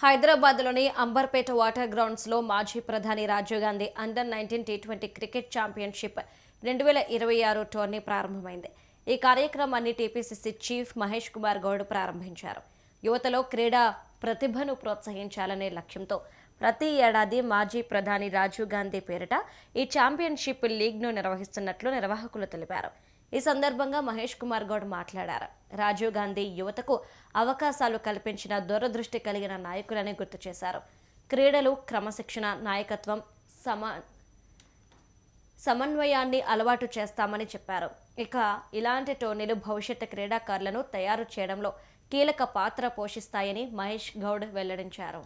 హైదరాబాద్లోని అంబర్పేట వాటర్ గ్రౌండ్స్లో మాజీ ప్రధాని రాజీవ్ గాంధీ అండర్-19 టీ20 క్రికెట్ ఛాంపియన్షిప్ 2026 టోర్నీ ప్రారంభమైంది. ఈ కార్యక్రమాన్ని టీపీసీసీ చీఫ్ మహేష్ కుమార్ గౌడ్ ప్రారంభించారు. యువతలో క్రీడా ప్రతిభను ప్రోత్సహించాలనే లక్ష్యంతో ప్రతి ఏడాది మాజీ ప్రధాని రాజీవ్ గాంధీ పేరిట ఈ ఛాంపియన్షిప్ లీగ్ను నిర్వహిస్తున్నట్లు నిర్వాహకులు తెలిపారు. ఈ సందర్భంగా మహేష్ కుమార్ గౌడ్ మాట్లాడారు. రాజీవ్ గాంధీ యువతకు అవకాశాలు కల్పించిన దూరదృష్టి కలిగిన నాయకులని గుర్తు చేశారు. క్రీడలు క్రమశిక్షణ, నాయకత్వం, సమన్వయాన్ని అలవాటు చేస్తామని చెప్పారు. ఇక ఇలాంటి టోర్నీలు భవిష్యత్ క్రీడాకారులను తయారు చేయడంలో కీలక పాత్ర పోషిస్తాయని మహేష్ గౌడ్ వెల్లడించారు.